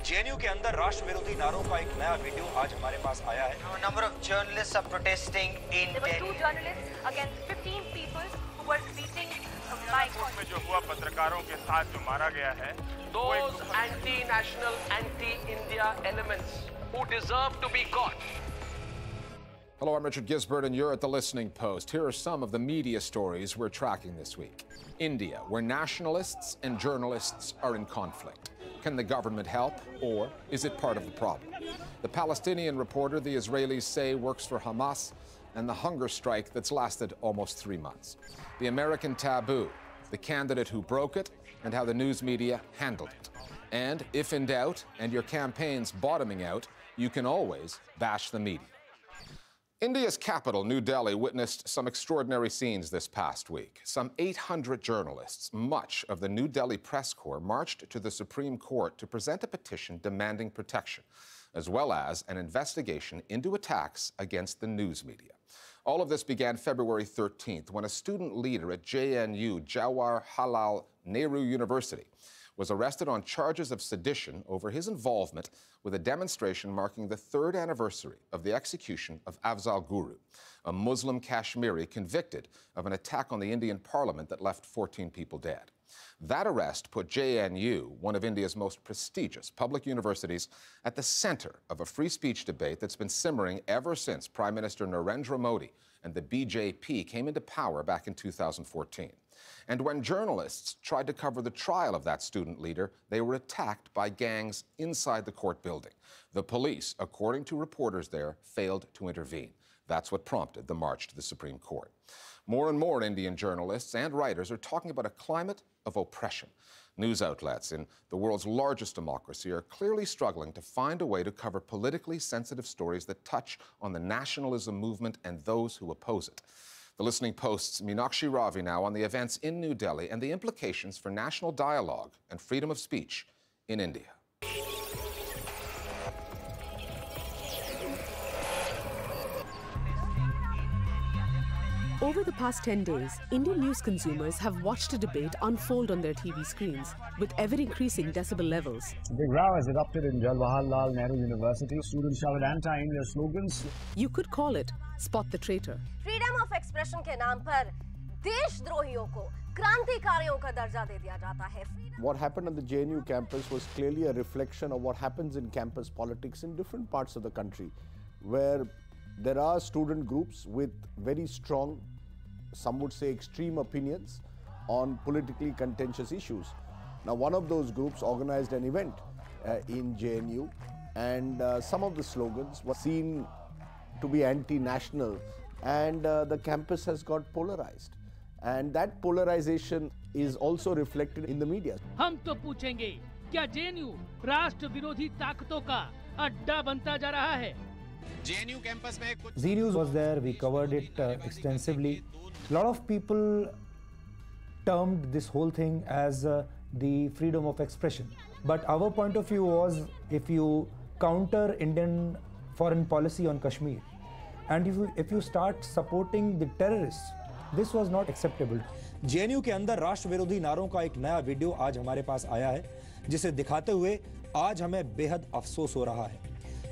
JNU के अंदर राष्ट्र विरोधी नारों का एक नया वीडियो आज हमारे पास आया है. A number of journalists are protesting in There were 2 journalists against 15 people who were greeting migrants. में जो हुआ पत्रकारों के साथ जो मारा गया है, those anti-national, anti-India elements who deserve to be caught. Hello, I'm Richard Gisbert, and you're at The Listening Post. Here are some of the media stories we're tracking this week. India, where nationalists and journalists are in conflict. Can the government help, or is it part of the problem? The Palestinian reporter the Israelis say works for Hamas, and the hunger strike that's lasted almost 3 months. The American taboo, the candidate who broke it, and how the news media handled it. And if in doubt, and your campaign's bottoming out, you can always bash the media. India's capital, New Delhi, witnessed some extraordinary scenes this past week. Some 800 journalists, much of the New Delhi press corps, marched to the Supreme Court to present a petition demanding protection, as well as an investigation into attacks against the news media. All of this began February 13th when a student leader at JNU, Jawaharlal Nehru University, was arrested on charges of sedition over his involvement with a demonstration marking the 3rd anniversary of the execution of Afzal Guru, a Muslim Kashmiri convicted of an attack on the Indian parliament that left 14 people dead. That arrest put JNU, one of India's most prestigious public universities, at the center of a free speech debate that's been simmering ever since Prime Minister Narendra Modi and the BJP came into power back in 2014. And when journalists tried to cover the trial of that student leader, they were attacked by gangs inside the court building. The police, according to reporters there, failed to intervene. That's what prompted the march to the Supreme Court. More and more Indian journalists and writers are talking about a climate of oppression. News outlets in the world's largest democracy are clearly struggling to find a way to cover politically sensitive stories that touch on the nationalism movement and those who oppose it. The Listening Post's Meenakshi Ravi now on the events in New Delhi and the implications for national dialogue and freedom of speech in India. Over the past 10 days, Indian news consumers have watched a debate unfold on their TV screens with ever-increasing decibel levels. A big row has erupted in Jawaharlal Nehru University. Students shouted anti-India slogans. You could call it Spot the Traitor. Freedom of expression के नाम पर देशद्रोहियों को क्रांतिकारियों का दर्जा दे दिया जाता है. What happened on the JNU campus was clearly a reflection of what happens in campus politics in different parts of the country, where there are student groups with very strong, some would say extreme opinions on politically contentious issues. Now, one of those groups organized an event in JNU, and some of the slogans were seen to be anti-national, and the campus has got polarized. And that polarization is also reflected in the media. हम तो पूछेंगे, क्या JNU राष्ट्र विरोधी ताकतों का अड्डा बनता जा रहा है? JNU campus में Zee News was there. We covered it extensively. A lot of people termed this whole thing as the freedom of expression. But our point of view was, if you counter Indian foreign policy on Kashmir, and if you start supporting the terrorists, this was not acceptable. JNU के अंदर राष्ट्र विरोधी नारों का एक नया video आज हमारे पास आया है, जिसे दिखाते हुए आज हमें बेहद अफसोस हो रहा है.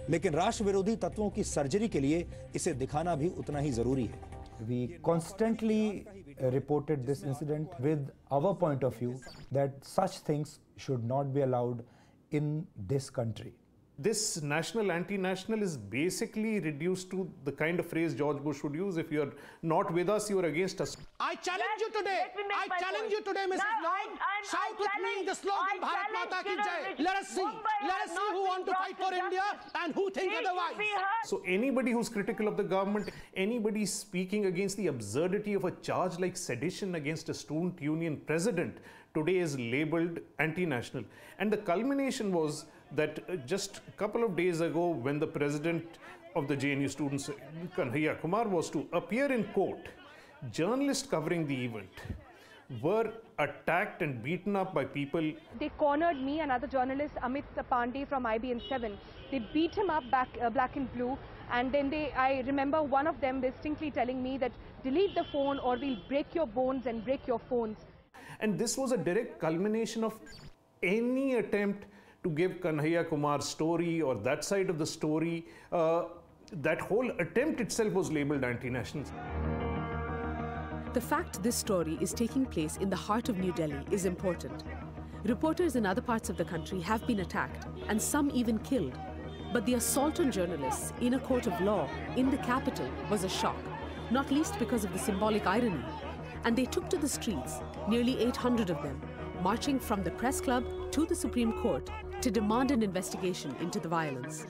लेकिन राष्ट्र विरोधी तत्वों की सर्जरी के लिए इसे दिखाना भी उतना ही जरूरी है. We constantly reported this incident with our point of view that such things should not be allowed in this country. This national anti-national is basically reduced to the kind of phrase George Bush would use: if you're not with us, you're against us. I challenge you today. I challenge you today, Mrs. Lord. Shout with me the slogan Bharat Mata Ki Jai. Let us see. Let us see who want to fight for India and who think otherwise. So anybody who's critical of the government, anybody speaking against the absurdity of a charge like sedition against a student union president today is labeled anti-national. And the culmination was that just a couple of days ago, when the president of the JNU students, Kanhaiya Kumar, was to appear in court, journalists covering the event were attacked and beaten up by people. They cornered me and other journalist Amit Pandey from IBN7. They beat him up black and blue, and then I remember one of them distinctly telling me that delete the phone or we'll break your bones and break your phones. And this was a direct culmination of any attempt to give Kanhaiya Kumar's story or that side of the story, that whole attempt itself was labeled anti-national. The fact this story is taking place in the heart of New Delhi is important. Reporters in other parts of the country have been attacked and some even killed. But the assault on journalists in a court of law in the capital was a shock, not least because of the symbolic irony. And they took to the streets, nearly 800 of them, marching from the press club to the Supreme Court to demand an investigation into the violence.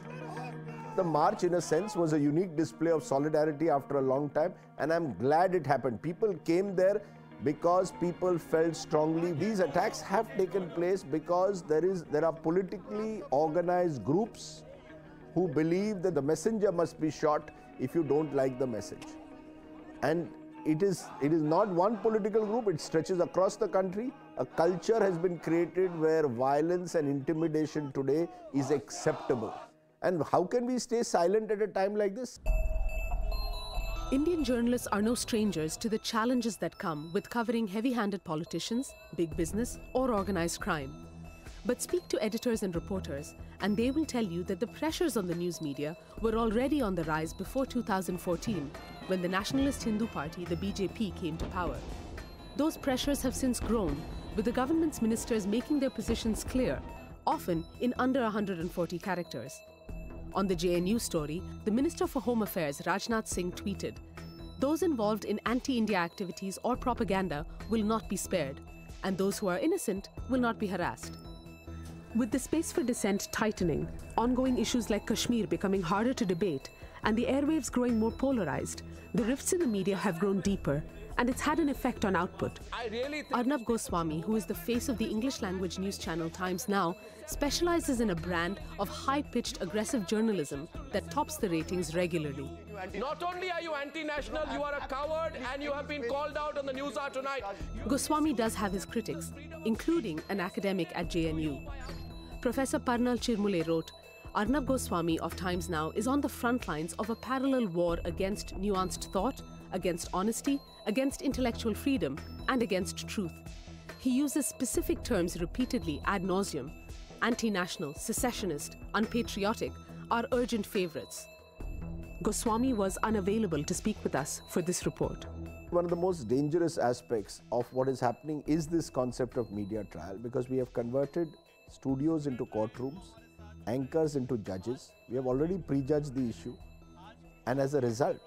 The march, in a sense, was a unique display of solidarity after a long time, and I'm glad it happened. People came there because people felt strongly. These attacks have taken place because there are politically organized groups who believe that the messenger must be shot if you don't like the message. And it is not one political group, it stretches across the country. A culture has been created where violence and intimidation today is acceptable. And how can we stay silent at a time like this? Indian journalists are no strangers to the challenges that come with covering heavy-handed politicians, big business, or organized crime. But speak to editors and reporters, and they will tell you that the pressures on the news media were already on the rise before 2014, when the nationalist Hindu party, the BJP, came to power. Those pressures have since grown, with the government's ministers making their positions clear, often in under 140 characters. On the JNU story, the Minister for Home Affairs, Rajnath Singh, tweeted, "Those involved in anti-India activities or propaganda will not be spared, and those who are innocent will not be harassed." With the space for dissent tightening, ongoing issues like Kashmir becoming harder to debate, and the airwaves growing more polarized, the rifts in the media have grown deeper, and it's had an effect on output. Arnab Goswami, who is the face of the English-language news channel Times Now, specializes in a brand of high-pitched aggressive journalism that tops the ratings regularly. Not only are you anti-national, you are a coward and you have been called out on the News Hour tonight. Goswami does have his critics, including an academic at JNU. Professor Parnal Chirmule wrote, Arnab Goswami of Times Now is on the front lines of a parallel war against nuanced thought, against honesty, against intellectual freedom, and against truth. He uses specific terms repeatedly ad nauseum. Anti-national, secessionist, unpatriotic are urgent favorites. Goswami was unavailable to speak with us for this report. One of the most dangerous aspects of what is happening is this concept of media trial, because we have converted studios into courtrooms, anchors into judges. We have already prejudged the issue, and as a result,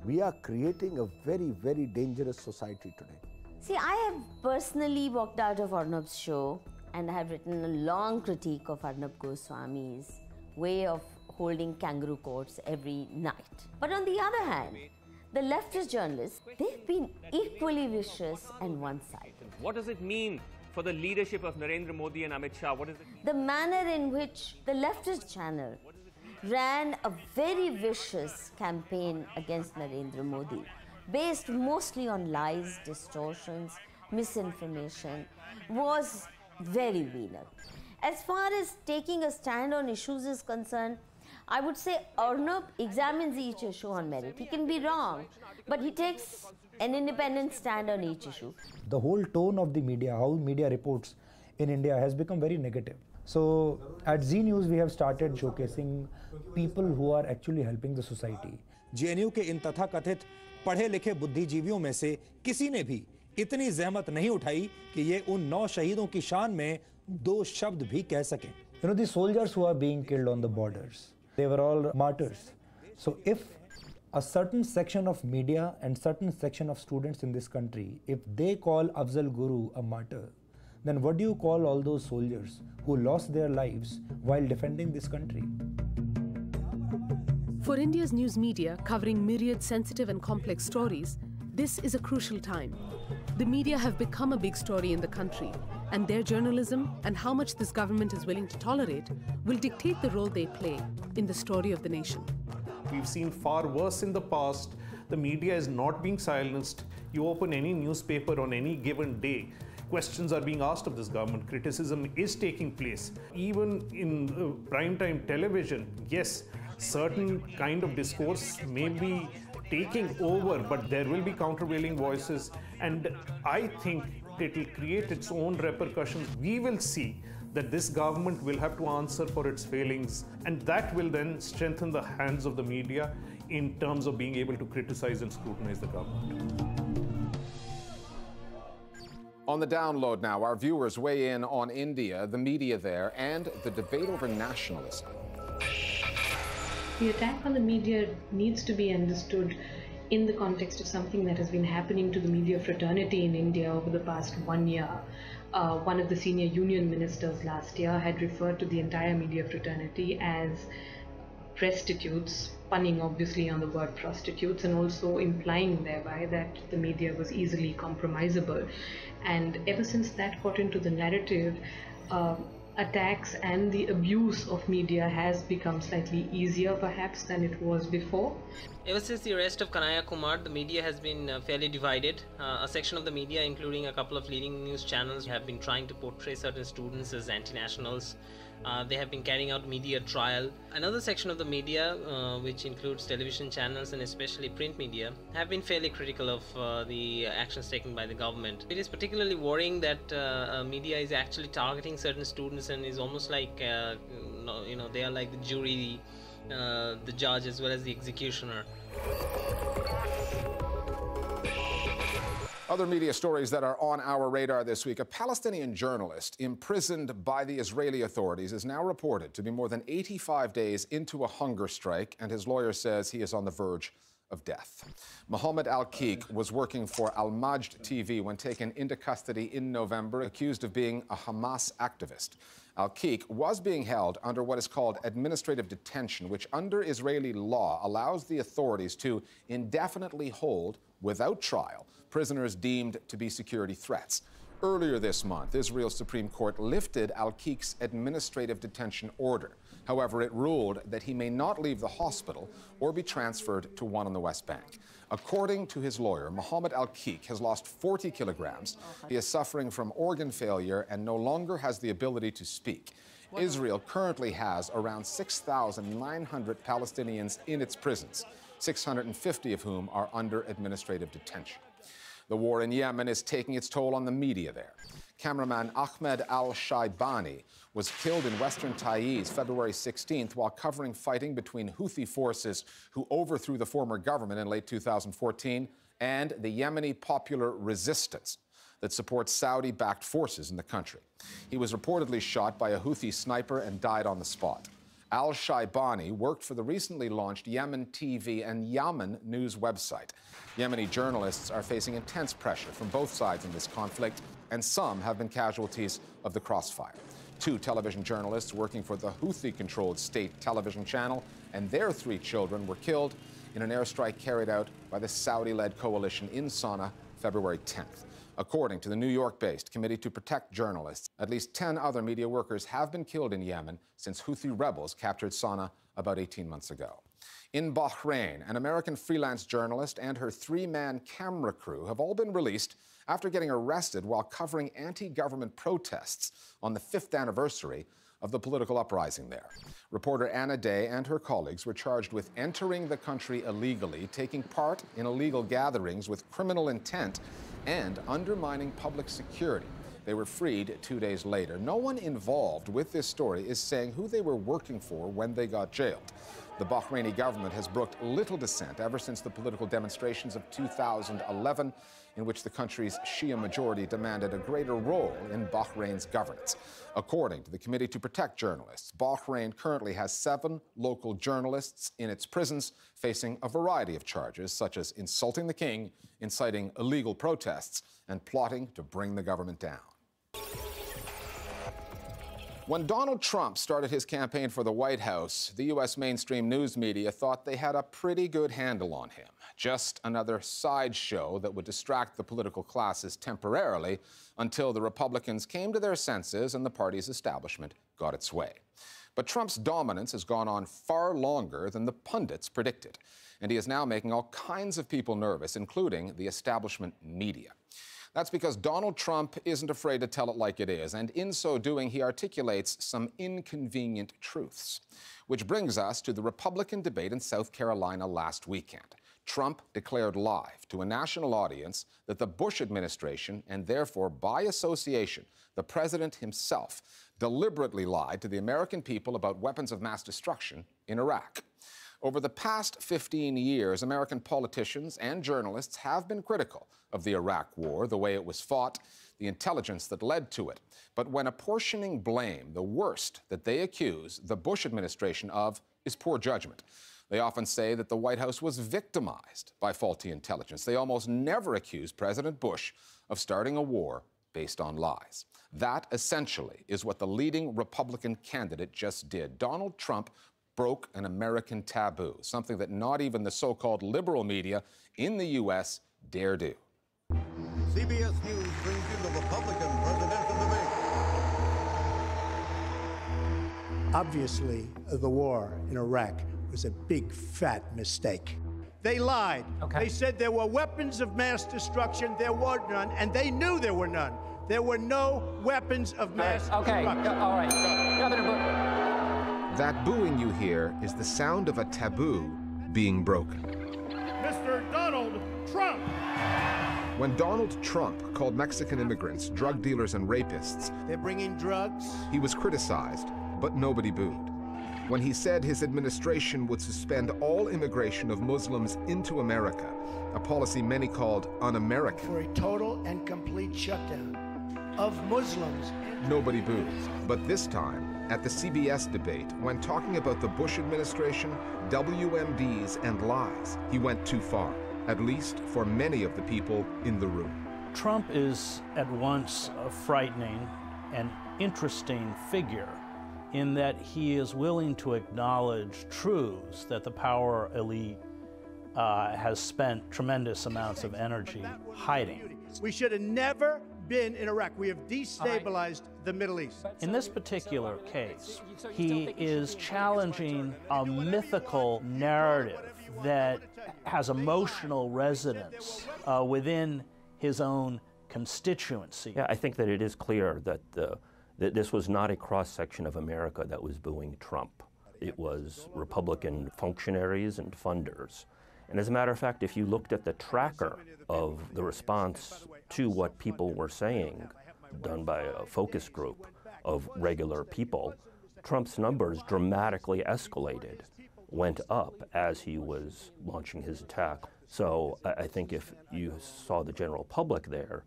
we are creating a very, very dangerous society today. See, I have personally walked out of Arnab's show and I have written a long critique of Arnab Goswami's way of holding kangaroo courts every night. But on the other hand, the leftist journalists, they've been equally vicious and one-sided. What does it mean for the leadership of Narendra Modi and Amit Shah? What is it? The manner in which the leftist channel ran a very vicious campaign against Narendra Modi, based mostly on lies, distortions, misinformation, was very venal. As far as taking a stand on issues is concerned, I would say Arnab examines each issue on merit. He can be wrong, but he takes an independent stand on each issue. The whole tone of the media, how media reports in India has become very negative. So at Z News we have started showcasing people who are actually helping the society. JNU के इन तथाकथित पढ़े लिखे बुद्धिजीवियों में से किसी ने भी इतनी जहमत नहीं उठाई कि ये उन 9 शहीदों की शान में 2 शब्द भी कह सकें. You know, the soldiers who are being killed on the borders, they were all martyrs. So if a certain section of media and certain section of students in this country, if they call Afzal Guru a martyr, then what do you call all those soldiers who lost their lives while defending this country? For India's news media covering myriad sensitive and complex stories, this is a crucial time. The media have become a big story in the country, and their journalism and how much this government is willing to tolerate will dictate the role they play in the story of the nation. We've seen far worse in the past. The media is not being silenced. You open any newspaper on any given day, questions are being asked of this government. Criticism is taking place. Even in primetime television, yes, certain kind of discourse may be taking over, but there will be countervailing voices, and I think it will create its own repercussions. We will see that this government will have to answer for its failings, and that will then strengthen the hands of the media in terms of being able to criticize and scrutinize the government. On the download now, our viewers weigh in on India, the media there, and the debate over nationalism. The attack on the media needs to be understood in the context of something that has been happening to the media fraternity in India over the past 1 year. One of the senior union ministers last year had referred to the entire media fraternity as prostitutes, punning obviously on the word prostitutes, and also implying thereby that the media was easily compromisable. And ever since that got into the narrative, attacks and the abuse of media has become slightly easier perhaps than it was before. Ever since the arrest of Kanhaiya Kumar, the media has been fairly divided. A section of the media, including a couple of leading news channels, have been trying to portray certain students as anti-nationals. They have been carrying out media trial. Another section of the media, which includes television channels and especially print media, have been fairly critical of the actions taken by the government. It is particularly worrying that media is actually targeting certain students and is almost like, they are like the jury, the judge as well as the executioner. Other media stories that are on our radar this week. A Palestinian journalist imprisoned by the Israeli authorities is now reported to be more than 85 days into a hunger strike, and his lawyer says he is on the verge of death. Mohammed Al-Keek was working for Al-Majd TV when taken into custody in November, accused of being a Hamas activist. Al-Keek was being held under what is called administrative detention, which under Israeli law allows the authorities to indefinitely hold, without trial, prisoners deemed to be security threats. Earlier this month, Israel's Supreme Court lifted Al-Keek's administrative detention order. However, it ruled that he may not leave the hospital or be transferred to one on the West Bank. According to his lawyer, Mohammed Al-Keek has lost 40 kilograms. He is suffering from organ failure and no longer has the ability to speak. Israel currently has around 6,900 Palestinians in its prisons, 650 of whom are under administrative detention. The war in Yemen is taking its toll on the media there. Cameraman Ahmed al-Shaibani was killed in western Taiz February 16th while covering fighting between Houthi forces who overthrew the former government in late 2014 and the Yemeni Popular Resistance that supports Saudi-backed forces in the country. He was reportedly shot by a Houthi sniper and died on the spot. Al-Shaibani worked for the recently launched Yemen TV and Yemen news website. Yemeni journalists are facing intense pressure from both sides in this conflict, and some have been casualties of the crossfire. 2 television journalists working for the Houthi-controlled state television channel and their 3 children were killed in an airstrike carried out by the Saudi-led coalition in Sana'a February 10th. According to the New York-based Committee to Protect Journalists, at least 10 other media workers have been killed in Yemen since Houthi rebels captured Sana'a about 18 months ago. In Bahrain, an American freelance journalist and her 3-man camera crew have all been released after getting arrested while covering anti-government protests on the 5th anniversary of the political uprising there. Reporter Anna Day and her colleagues were charged with entering the country illegally, taking part in illegal gatherings with criminal intent, and undermining public security. They were freed 2 days later. No one involved with this story is saying who they were working for when they got jailed. The Bahraini government has brooked little dissent ever since the political demonstrations of 2011, in which the country's Shia majority demanded a greater role in Bahrain's governance. According to the Committee to Protect Journalists, Bahrain currently has 7 local journalists in its prisons facing a variety of charges, such as insulting the king, inciting illegal protests, and plotting to bring the government down. When Donald Trump started his campaign for the White House, the U.S. mainstream news media thought they had a pretty good handle on him. Just another sideshow that would distract the political classes temporarily until the Republicans came to their senses and the party's establishment got its way. But Trump's dominance has gone on far longer than the pundits predicted, and he is now making all kinds of people nervous, including the establishment media. That's because Donald Trump isn't afraid to tell it like it is, and in so doing, he articulates some inconvenient truths. Which brings us to the Republican debate in South Carolina last weekend. Trump declared live to a national audience that the Bush administration, and therefore by association, the president himself, deliberately lied to the American people about weapons of mass destruction in Iraq. Over the past 15 years, American politicians and journalists have been critical of the Iraq War, the way it was fought, the intelligence that led to it. But when apportioning blame, the worst that they accuse the Bush administration of is poor judgment. They often say that the White House was victimized by faulty intelligence. They almost never accuse President Bush of starting a war based on lies. That essentially is what the leading Republican candidate just did. Donald Trump broke an American taboo, something that not even the so-called liberal media in the U.S. dare do. CBS News brings you the Republican presidential debate. Obviously, the war in Iraq was a big, fat mistake. They lied. They said there were weapons of mass destruction. There were none, and they knew there were none. There were no weapons of mass destruction. All right. Governor Bush. That booing you hear is the sound of a taboo being broken. Mr. Donald Trump. When Donald Trump called Mexican immigrants drug dealers and rapists, they're bringing drugs. He was criticized, but nobody booed. When he said his administration would suspend all immigration of Muslims into America, a policy many called un-American, for a total and complete shutdown of Muslims. Nobody booed. But this time, at the CBS debate, when talking about the Bush administration, WMDs, and lies, he went too far, at least for many of the people in the room. Trump is at once a frightening and interesting figure in that he is willing to acknowledge truths that the power elite has spent tremendous amounts of energy hiding. We should have never been in Iraq. We have destabilized the Middle East. In this particular case, he is challenging a mythical narrative that has emotional resonance within his own constituency. Yeah, I think that it is clear that that this was not a cross-section of America that was booing Trump. It was Republican functionaries and funders. And as a matter of fact, if you looked at the tracker of the response to what people were saying, done by a focus group of regular people, Trump's numbers dramatically escalated, went up as he was launching his attack. So I think if you saw the general public there,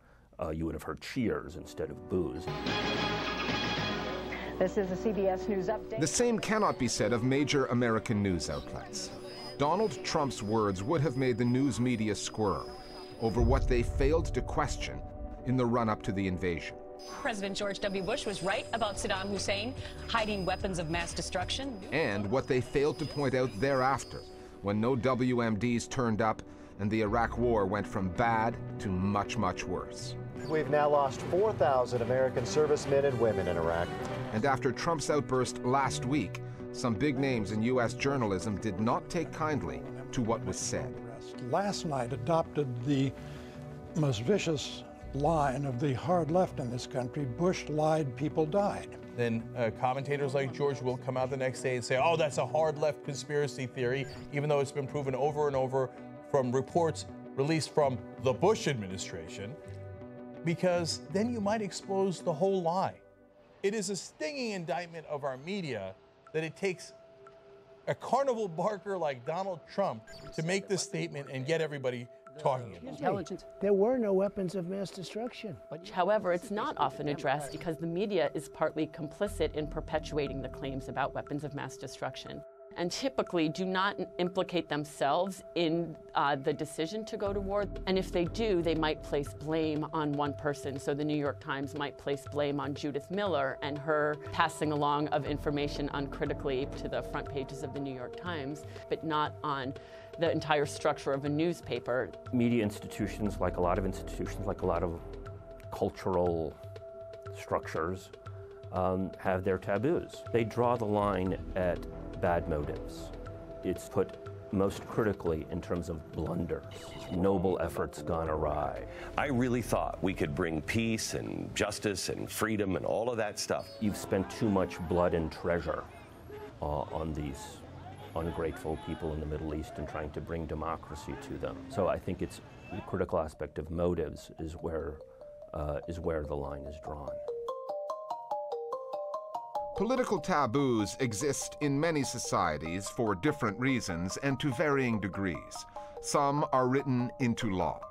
you would have heard cheers instead of boos. This is a CBS News update. The same cannot be said of major American news outlets. Donald Trump's words would have made the news media squirm over what they failed to question in the run-up to the invasion. President George W. Bush was right about Saddam Hussein hiding weapons of mass destruction. And what they failed to point out thereafter, when no WMDs turned up and the Iraq War went from bad to much, much worse. We've now lost 4,000 American servicemen and women in Iraq. And after Trump's outburst last week, some big names in U.S. journalism did not take kindly to what was said. Last night adopted the most vicious line of the hard left in this country: Bush lied, people died. Then commentators like George will come out the next day and say, oh, that's a hard left conspiracy theory, even though it's been proven over and over from reports released from the Bush administration, because then you might expose the whole lie. It is a stinging indictment of our media that it takes a carnival barker like Donald Trump to make this statement and get everybody talking about it. There were no weapons of mass destruction. However, it's not often addressed because the media is partly complicit in perpetuating the claims about weapons of mass destruction, and typically do not implicate themselves in the decision to go to war. And if they do, they might place blame on one person. So the New York Times might place blame on Judith Miller and her passing along of information uncritically to the front pages of the New York Times, but not on the entire structure of a newspaper. Media institutions, like a lot of institutions, like a lot of cultural structures, have their taboos. They draw the line at bad motives. It's put most critically in terms of blunders, noble efforts gone awry. I really thought we could bring peace and justice and freedom and all of that stuff. You've spent too much blood and treasure on these ungrateful people in the Middle East and trying to bring democracy to them. So I think it's the critical aspect of motives is where the line is drawn. Political taboos exist in many societies for different reasons and to varying degrees. Some are written into law.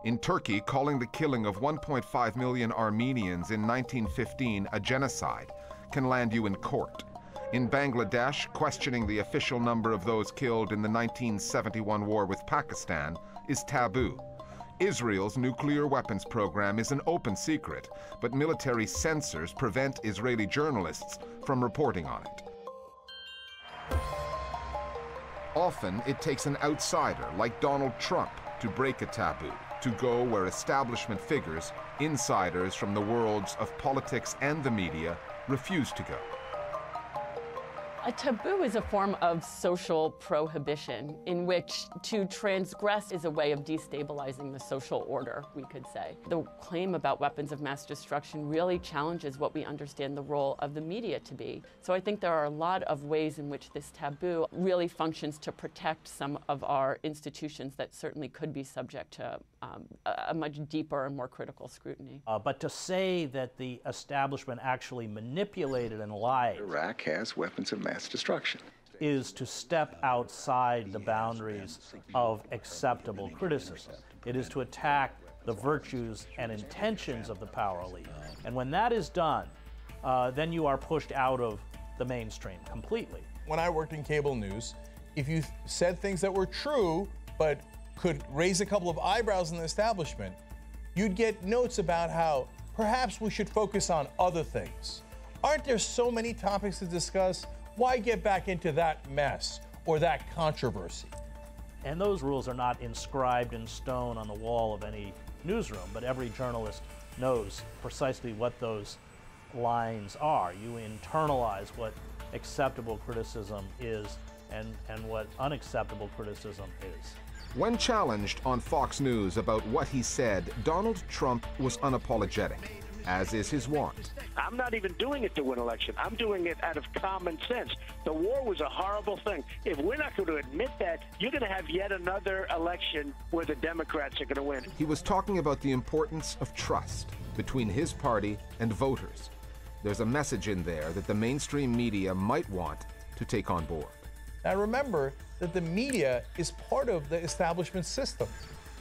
In Turkey, calling the killing of 1.5 million Armenians in 1915 a genocide can land you in court. In Bangladesh, questioning the official number of those killed in the 1971 war with Pakistan is taboo. Israel's nuclear weapons program is an open secret, but military censors prevent Israeli journalists from reporting on it. Often, it takes an outsider like Donald Trump to break a taboo, to go where establishment figures, insiders from the worlds of politics and the media, refuse to go. A taboo is a form of social prohibition in which to transgress is a way of destabilizing the social order, we could say. The claim about weapons of mass destruction really challenges what we understand the role of the media to be. So I think there are a lot of ways in which this taboo really functions to protect some of our institutions that certainly could be subject to a much deeper and more critical scrutiny. But to say that the establishment actually manipulated and lied Iraq has weapons of mass destruction is to step outside the boundaries of acceptable criticism. It is to attack the virtues and intentions of the power elite. And when that is done, then you are pushed out of the mainstream completely. When I worked in cable news, if you said things that were true, but could raise a couple of eyebrows in the establishment, you'd get notes about how perhaps we should focus on other things. Aren't there so many topics to discuss? Why get back into that mess or that controversy? And those rules are not inscribed in stone on the wall of any newsroom, but every journalist knows precisely what those lines are. You internalize what acceptable criticism is and what unacceptable criticism is. When challenged on Fox News about what he said, Donald Trump was unapologetic, as is his wont. I'm not even doing it to win election. I'm doing it out of common sense. The war was a horrible thing. If we're not going to admit that, you're going to have yet another election where the Democrats are going to win. He was talking about the importance of trust between his party and voters. There's a message in there that the mainstream media might want to take on board. Now remember that the media is part of the establishment system.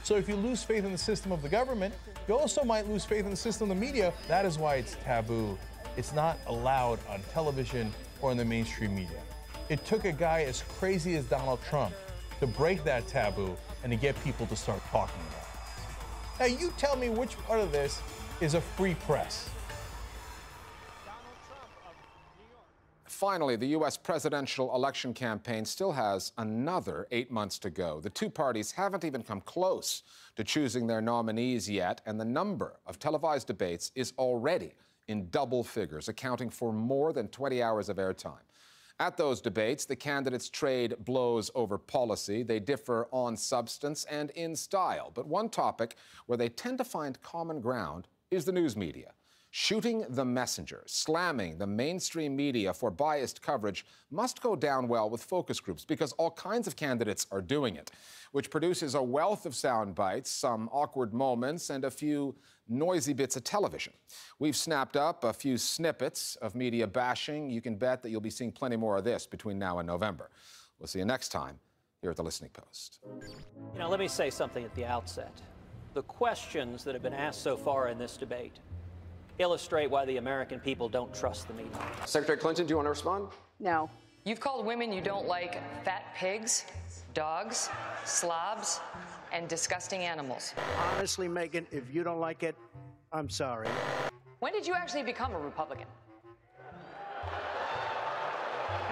So if you lose faith in the system of the government, you also might lose faith in the system of the media. That is why it's taboo. It's not allowed on television or in the mainstream media. It took a guy as crazy as Donald Trump to break that taboo and to get people to start talking about it. Now you tell me which part of this is a free press. Finally, the U.S. presidential election campaign still has another 8 months to go. The two parties haven't even come close to choosing their nominees yet, and the number of televised debates is already in double figures, accounting for more than 20 hours of airtime. At those debates, the candidates trade blows over policy. They differ on substance and in style. But one topic where they tend to find common ground is the news media. Shooting the messenger, slamming the mainstream media for biased coverage must go down well with focus groups because all kinds of candidates are doing it, which produces a wealth of sound bites, some awkward moments, and a few noisy bits of television. We've snapped up a few snippets of media bashing. You can bet that you'll be seeing plenty more of this between now and November. We'll see you next time here at The Listening Post. You know, let me say something at the outset. The questions that have been asked so far in this debate illustrate why the American people don't trust the media. Secretary Clinton, do you want to respond? No. You've called women you don't like fat pigs, dogs, slobs, and disgusting animals. Honestly, Megan, if you don't like it, I'm sorry. When did you actually become a Republican?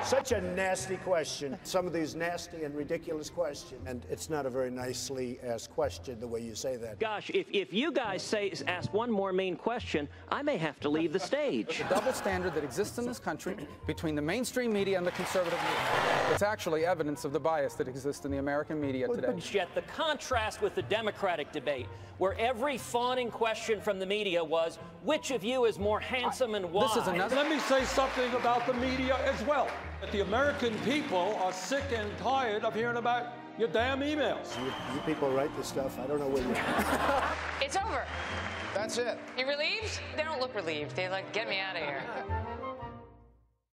Such a nasty question. Some of these nasty and ridiculous questions. And it's not a very nicely asked question, the way you say that. Gosh, if you guys ask one more mean question, I may have to leave the stage. The double standard that exists in this country between the mainstream media and the conservative media. It's actually evidence of the bias that exists in the American media today. Yet the contrast with the Democratic debate, where every fawning question from the media was, which of you is more handsome and why? Let me say something about the media as well. That the American people are sick and tired of hearing about your damn emails. You people write this stuff. I don't know where you... It's over. That's it. You relieved? They don't look relieved. They like, get me out of here.